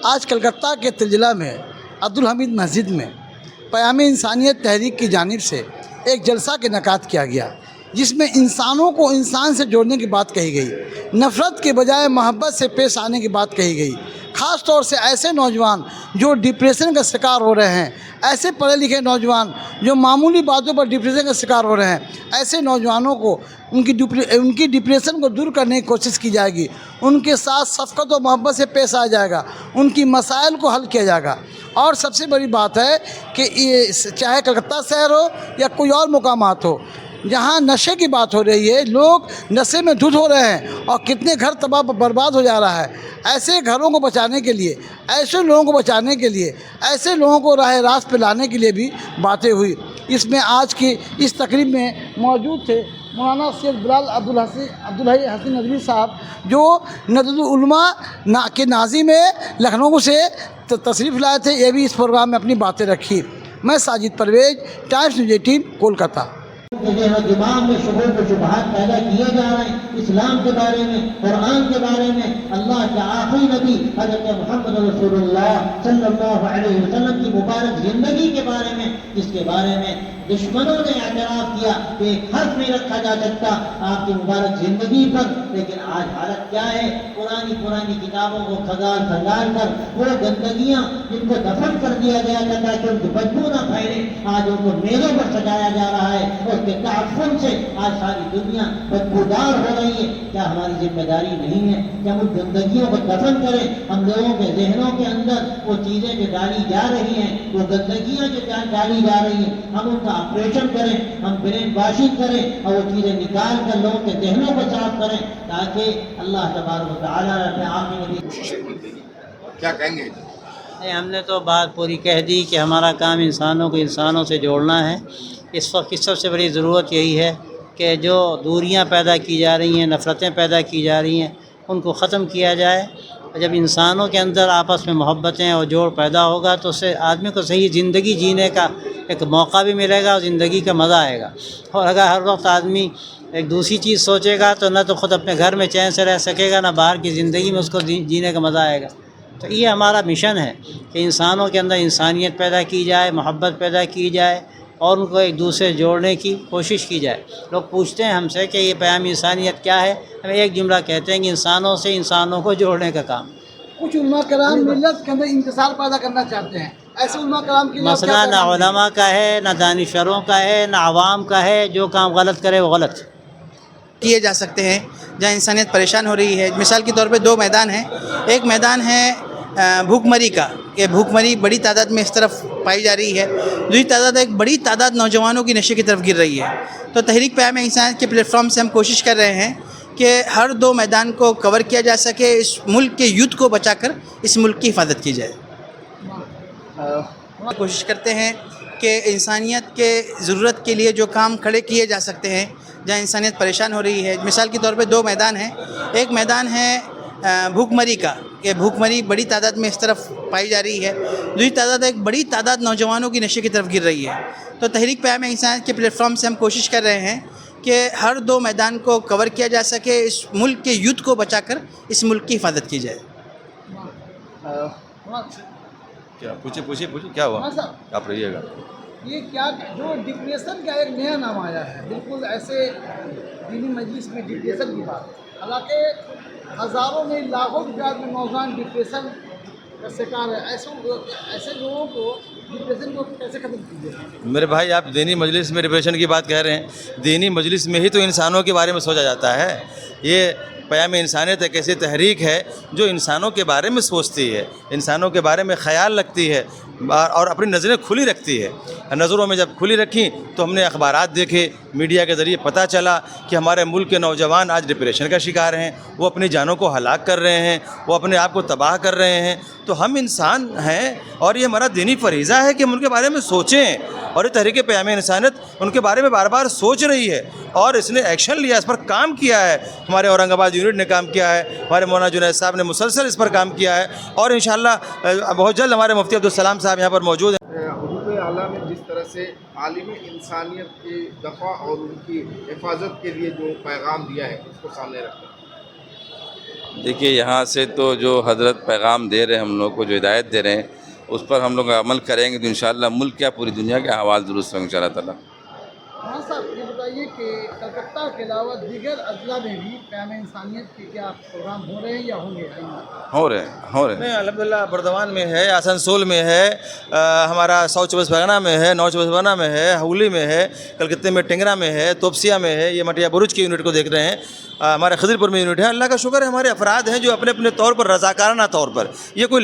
آج کلکتہ کے تلجلا میں عبدالحمید مسجد میں پیام انسانیت تحریک کی جانب سے ایک جلسہ کا انعقاد کیا گیا، جس میں انسانوں کو انسان سے جوڑنے کی بات کہی گئی، نفرت کے بجائے محبت سے پیش آنے کی بات کہی گئی۔ خاص طور سے ایسے نوجوان جو ڈپریشن کا شکار ہو رہے ہیں، ایسے پڑھے لکھے نوجوان جو معمولی باتوں پر ڈپریشن کا شکار ہو رہے ہیں، ایسے نوجوانوں کو ان کی ڈپریشن کو دور کرنے کی کوشش کی جائے گی، ان کے ساتھ شفقت و محبت سے پیش آیا جائے گا، ان کی مسائل کو حل کیا جائے گا۔ اور سب سے بڑی بات ہے کہ یہ چاہے کلکتہ شہر ہو یا کوئی اور مقامات ہو، جہاں نشے کی بات ہو رہی ہے، لوگ نشے میں دھت ہو رہے ہیں اور کتنے گھر تباہ برباد ہو جا رہا ہے، ایسے گھروں کو بچانے کے لیے، ایسے لوگوں کو بچانے کے لیے، ایسے لوگوں کو راہ راست پہ لانے کے لیے بھی باتیں ہوئی۔ اس میں آج کی اس تقریب میں موجود تھے مولانا سید بلال عبدالحی حسین ندوی صاحب، جو ندوۃ العلماء کے ناظم میں لکھنؤ سے تشریف لائے تھے، یہ بھی اس پروگرام میں اپنی باتیں رکھی۔ میں ساجد پرویز، ٹائمز نیوز 18 کولکتہ۔ دماغ میں شبہات و شبہات پیدا کیے جا رہے ہیں اسلام کے بارے میں، قرآن کے بارے میں، اللہ کے آخری نبی حضرت محمد رسول اللہ صلی اللہ علیہ وسلم کی مبارک زندگی کے بارے میں، جس کے بارے میں دشمنوں نے اعتراف کیا کہ ایک حرف نہیں رکھا جا سکتا آپ کی مبارک زندگی پر، لیکن آج حالت کیا ہے؟ پرانی کتابوں کو کھنگال کر وہ گندگیاں جن کو دفن کر دیا گیا تھا تاکہ ان کی بدبو نہ پھیلے، آج ان کو میزوں پر سجایا جا رہا ہے، اس کے تعفن سے آج ساری دنیا بدبودار ہو رہی ہے۔ کیا ہماری ذمہ داری نہیں ہے کہ ہم ان گندگیوں کو دفن کریں؟ ہم لوگوں کے ذہنوں کے اندر وہ چیزیں جو ڈالی جا رہی ہیں، وہ گندگیاں جو ڈالی جا رہی ہیں، ہم ان کا آپریشن کریں، ہم برین واشنگ کریں اور وہ چیزیں نکال کر لوگوں کے ذہنوں کو صاف کریں، تاکہ اللہ تبارک و تعالیٰ اپنے آخری نبی کیا کہیں گے؟ ہم نے تو بات پوری کہہ دی کہ ہمارا کام انسانوں کو انسانوں سے جوڑنا ہے۔ اس وقت کی سب سے بڑی ضرورت یہی ہے کہ جو دوریاں پیدا کی جا رہی ہیں، نفرتیں پیدا کی جا رہی ہیں، ان کو ختم کیا جائے۔ جب انسانوں کے اندر آپس میں محبتیں اور جوڑ پیدا ہوگا تو اس سے آدمی کو صحیح زندگی جینے کا ایک موقع بھی ملے گا اور زندگی کا مزہ آئے گا۔ اور اگر ہر وقت آدمی ایک دوسری چیز سوچے گا تو نہ تو خود اپنے گھر میں چین سے رہ سکے گا، نہ باہر کی زندگی میں اس کو جینے کا مزہ آئے گا۔ تو یہ ہمارا مشن ہے کہ انسانوں کے اندر انسانیت پیدا کی جائے، محبت پیدا کی جائے اور ان کو ایک دوسرے جوڑنے کی کوشش کی جائے۔ لوگ پوچھتے ہیں ہم سے کہ یہ پیام انسانیت کیا ہے؟ ہم ایک جملہ کہتے ہیں کہ انسانوں سے انسانوں کو جوڑنے کا کام۔ کچھ علماء کرام ملت کے اندر انتصار پیدا کرنا چاہتے ہیں، ایسے علماء کرام کی مسئلہ نہ علماء کا ہے، نہ دانشوروں کا ہے، نہ عوام کا ہے۔ جو کام غلط کرے وہ غلط کیے جا سکتے ہیں جہاں انسانیت پریشان ہو رہی ہے۔ مثال کے طور پہ دو میدان ہیں، ایک میدان ہے بھوک مری کا، کہ بھوک مری بڑی تعداد میں اس طرف پائی جا رہی ہے، دوسری تعداد ایک بڑی تعداد نوجوانوں کی نشے کی طرف گر رہی ہے۔ تو تحریک پیام انسانیت کے پلیٹ فارم سے ہم کوشش کر رہے ہیں کہ ہر دو میدان کو کور کیا جا سکے، اس ملک کے یوتھ کو بچا کر اس ملک کی حفاظت کی جائے۔ کوشش کرتے ہیں کہ انسانیت کے ضرورت کے لیے جو کام کھڑے کیے جا سکتے ہیں جہاں انسانیت پریشان ہو رہی ہے۔ مثال کے طور پہ دو میدان ہیں، ایک میدان ہے بھوک مری کا، کہ بھوک مری بڑی تعداد میں اس طرف پائی جا رہی ہے، دوسری تعداد ایک بڑی تعداد نوجوانوں کی نشے کی طرف گر رہی ہے۔ تو تحریک پیام انسانیت کے پلیٹ فارم سے ہم کوشش کر رہے ہیں کہ ہر دو میدان کو کور کیا جا سکے، اس ملک کے یوتھ کو بچا کر اس ملک کی حفاظت کی جائے۔ کیا پوچھے کیا ہوا؟ آپ رہیے گا۔ یہ کیا جو ڈپریشن کا ایک نیا نام آیا ہے، بالکل ایسے دینی مجلس میں ڈپریشن کی بات، حالانکہ ہزاروں میں لاکھوں کی تعداد میں نوجوان ڈپریشن کا شکار ہے، ایسے لوگوں کو ڈپریشن کو کیسے ختم کیجیے؟ میرے بھائی آپ دینی مجلس میں ڈپریشن کی بات کہہ رہے ہیں، دینی مجلس میں ہی تو انسانوں کے بارے میں سوچا جاتا ہے۔ یہ پیام انسانیت ایک ایسی تحریک ہے جو انسانوں کے بارے میں سوچتی ہے، انسانوں کے بارے میں خیال رکھتی ہے اور اپنی نظریں کھلی رکھتی ہے۔ نظروں میں جب کھلی رکھیں تو ہم نے اخبارات دیکھے، میڈیا کے ذریعے پتہ چلا کہ ہمارے ملک کے نوجوان آج ڈپریشن کا شکار ہیں، وہ اپنی جانوں کو ہلاک کر رہے ہیں، وہ اپنے آپ کو تباہ کر رہے ہیں۔ تو ہم انسان ہیں اور یہ ہمارا دینی فریضہ ہے کہ ہم ان کے بارے میں سوچیں، اور یہ تحریک پیام انسانیت ان کے بارے میں بار بار سوچ رہی ہے اور اس نے ایکشن لیا، اس پر کام کیا ہے۔ ہمارے اورنگ آباد یونٹ نے کام کیا ہے، ہمارے مولانا جنید صاحب نے مسلسل اس پر کام کیا ہے، اور انشاءاللہ بہت جلد ہمارے مفتی عبدالسلام صاحب یہاں پر موجود ہیں۔ حضور اعلیٰ نے جس طرح سے عالم انسانیت کی دفاع اور ان کی حفاظت کے لیے جو پیغام دیا ہے اس کو سامنے رکھا۔ دیکھیے یہاں سے تو جو حضرت پیغام دے رہے ہیں ہم لوگ کو، جو ہدایت دے رہے ہیں، اس پر ہم لوگ عمل کریں گے تو انشاءاللہ ملک کیا پوری دنیا کے احوال درست ہوں گے انشاءاللہ تعالیٰ۔ ہاں صاحب یہ بتائیے کہ کلکتہ کے علاوہ دیگر اضلاع میں بھی پیام انسانیت کے کیا پروگرام ہو رہے ہیں یا ہوں گے؟ ہو رہے ہیں نہیں، الحمدللہ بردوان میں ہے، آسنسول میں ہے، ہمارا ساؤتھ 24 پرگنہ میں ہے، نارتھ 24 پرگنہ میں ہے، حولی میں ہے، کلکتہ میں ٹنگرا میں ہے، توپسیا میں ہے، یہ مٹیا برج کی یونٹ کو دیکھ رہے ہیں، ہمارے خضر پور میں یونٹ ہے۔ اللہ کا شکر ہے ہمارے افراد ہیں جو اپنے اپنے طور پر رضاکارانہ طور پر، یہ کوئی